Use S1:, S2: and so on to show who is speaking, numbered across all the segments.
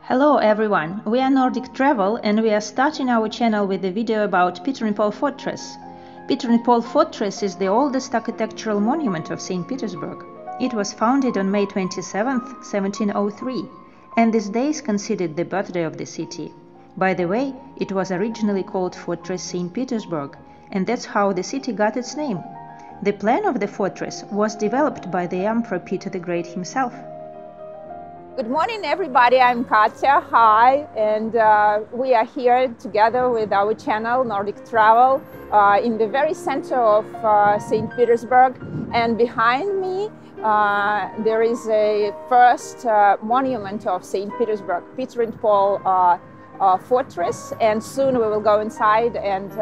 S1: Hello everyone, we are Nordic Travel and we are starting our channel with a video about Peter&Paul Fortress. Peter&Paul Fortress is the oldest architectural monument of St. Petersburg. It was founded on May 27, 1703, and this day is considered the birthday of the city. By the way, it was originally called Fortress St. Petersburg, and that's how the city got its name. The plan of the fortress was developed by the Emperor Peter the Great himself.
S2: Good morning, everybody. I'm Katya. Hi, and we are here together with our channel Nordic Travel in the very center of St. Petersburg. And behind me, there is a first monument of St. Petersburg, Peter&Paul Fortress. And soon we will go inside, and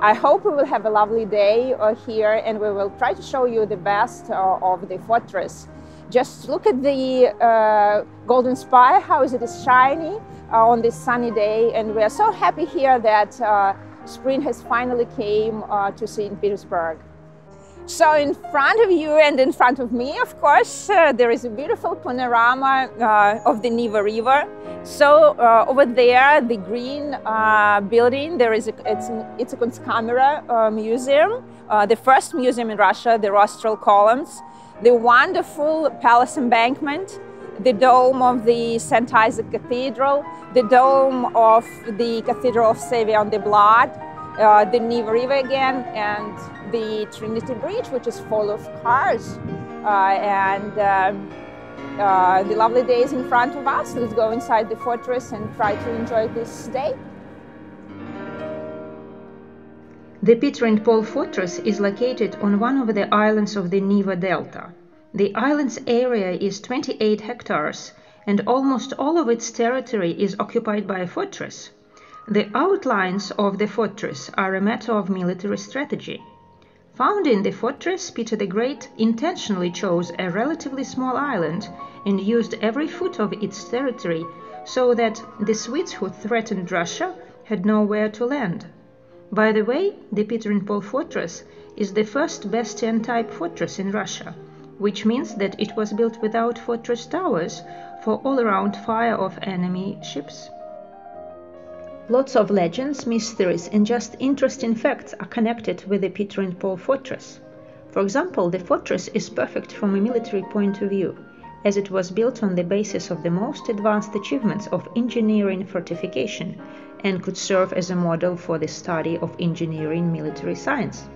S2: I hope we will have a lovely day here, and we will try to show you the best of the fortress. Just look at the golden spire, how it is shiny on this sunny day, and we are so happy here that spring has finally came to St. Petersburg. So in front of you and in front of me, of course, there is a beautiful panorama of the Neva River. So over there, the green building, it's a Kunstkamera museum, the first museum in Russia, the rostral columns. The wonderful palace embankment, the dome of the St. Isaac Cathedral, the dome of the Cathedral of Saviour on the Blood, the Neva River again, and the Trinity Bridge, which is full of cars, and the lovely days in front of us. Let's go inside the fortress and try to enjoy this day.
S1: The Peter&Paul Fortress is located on one of the islands of the Neva Delta. The island's area is 28 hectares, and almost all of its territory is occupied by a fortress. The outlines of the fortress are a matter of military strategy. Founding the fortress, Peter the Great intentionally chose a relatively small island and used every foot of its territory so that the Swedes who threatened Russia had nowhere to land. By the way, the Peter&Paul Fortress is the first bastion-type fortress in Russia, which means that it was built without fortress towers for all-around fire of enemy ships. Lots of legends, mysteries, and just interesting facts are connected with the Peter&Paul Fortress. For example, the fortress is perfect from a military point of view, as it was built on the basis of the most advanced achievements of engineering fortification, and could serve as a model for the study of engineering military science.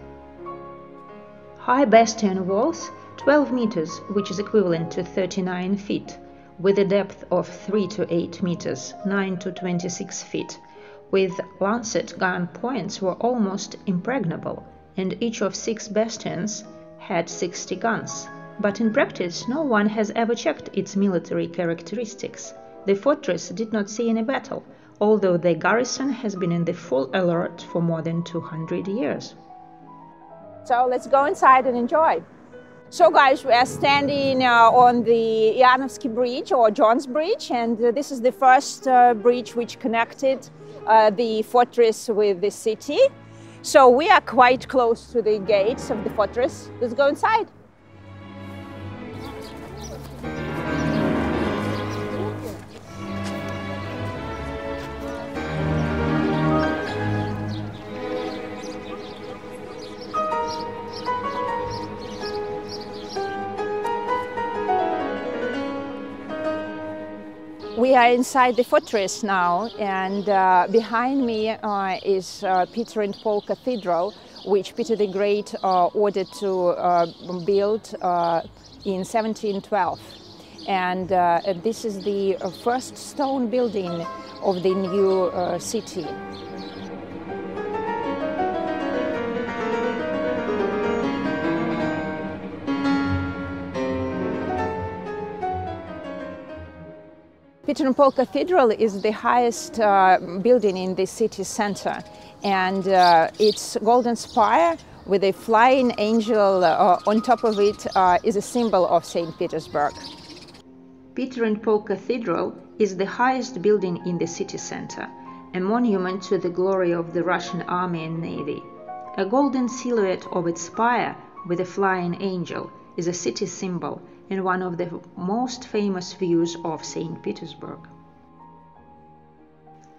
S1: High bastion walls, 12 meters, which is equivalent to 39 feet, with a depth of 3 to 8 meters, 9 to 26 feet, with lancet gun points were almost impregnable, and each of 6 bastions had 60 guns. But in practice, no one has ever checked its military characteristics. The fortress did not see any battle, although the garrison has been in the full alert for more than 200 years.
S2: So let's go inside and enjoy. So guys, we are standing on the Yanovsky Bridge, or John's Bridge, and this is the first bridge which connected the fortress with the city. So we are quite close to the gates of the fortress. Let's go inside. We are inside the fortress now, and behind me is Peter&Paul Cathedral, which Peter the Great ordered to build in 1712. And this is the first stone building of the new city. Peter&Paul Cathedral is the highest building in the city center, and its golden spire with a flying angel on top of it is a symbol of St. Petersburg.
S1: Peter&Paul Cathedral is the highest building in the city center, a monument to the glory of the Russian Army and Navy. A golden silhouette of its spire with a flying angel is a city symbol and one of the most famous views of St. Petersburg.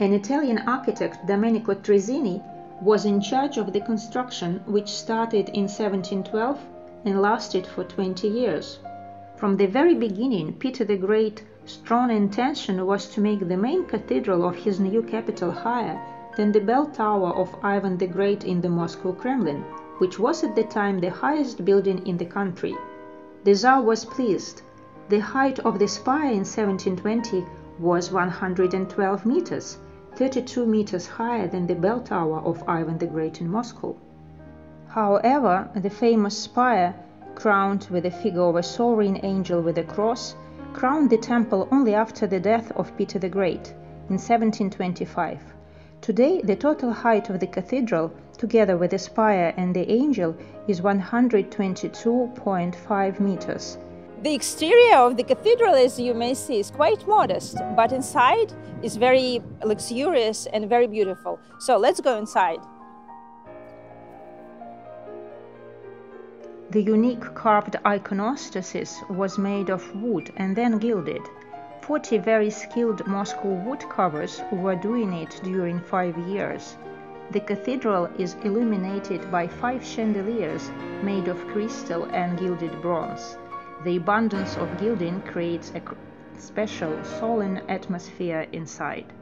S1: An Italian architect, Domenico Trezzini, was in charge of the construction, which started in 1712 and lasted for 20 years. From the very beginning, Peter the Great's strong intention was to make the main cathedral of his new capital higher than the bell tower of Ivan the Great in the Moscow Kremlin, which was at the time the highest building in the country. The Tsar was pleased. The height of the spire in 1720 was 112 meters, 32 meters higher than the bell tower of Ivan the Great in Moscow. However, the famous spire, crowned with the figure of a soaring angel with a cross, crowned the temple only after the death of Peter the Great in 1725. Today, the total height of the cathedral, together with the spire and the angel, is 122.5 meters.
S2: The exterior of the cathedral, as you may see, is quite modest, but inside is very luxurious and very beautiful. So let's go inside.
S1: The unique carved iconostasis was made of wood and then gilded. 40 very skilled Moscow woodcarvers were doing it during 5 years. The cathedral is illuminated by 5 chandeliers made of crystal and gilded bronze. The abundance of gilding creates a special solemn atmosphere inside.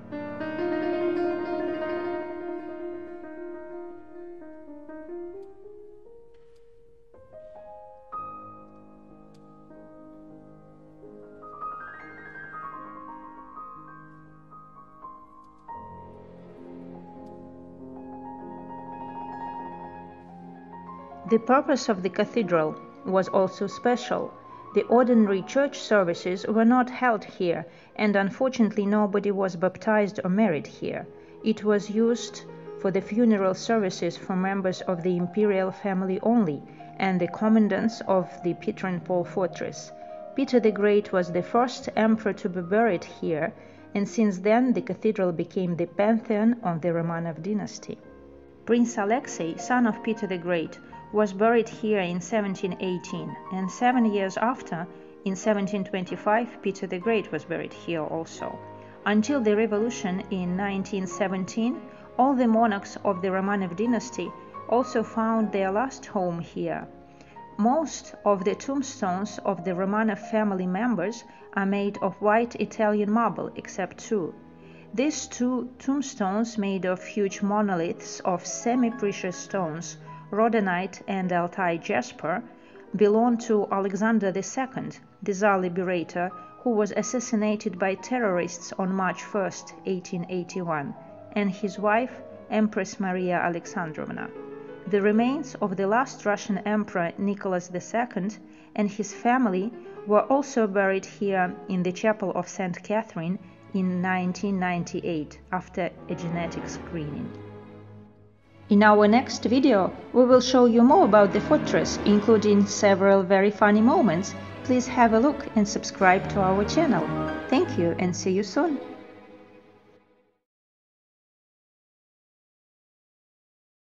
S1: The purpose of the cathedral was also special. The ordinary church services were not held here, and unfortunately nobody was baptized or married here. It was used for the funeral services for members of the imperial family only, and the commandants of the Peter&Paul fortress. Peter the Great was the first emperor to be buried here, and since then the cathedral became the pantheon of the Romanov dynasty. Prince Alexei, son of Peter the Great, was buried here in 1718, and 7 years after, in 1725, Peter the Great was buried here also. Until the revolution in 1917, all the monarchs of the Romanov dynasty also found their last home here. Most of the tombstones of the Romanov family members are made of white Italian marble, except 2. These 2 tombstones, made of huge monoliths of semi-precious stones, rhodonite and Altai jasper, belong to Alexander II, the Tsar liberator, who was assassinated by terrorists on March 1, 1881, and his wife, Empress Maria Alexandrovna. The remains of the last Russian Emperor Nicholas II and his family were also buried here in the Chapel of St. Catherine in 1998 after a genetic screening. In our next video, we will show you more about the fortress, including several very funny moments. Please have a look and subscribe to our channel. Thank you and see you soon!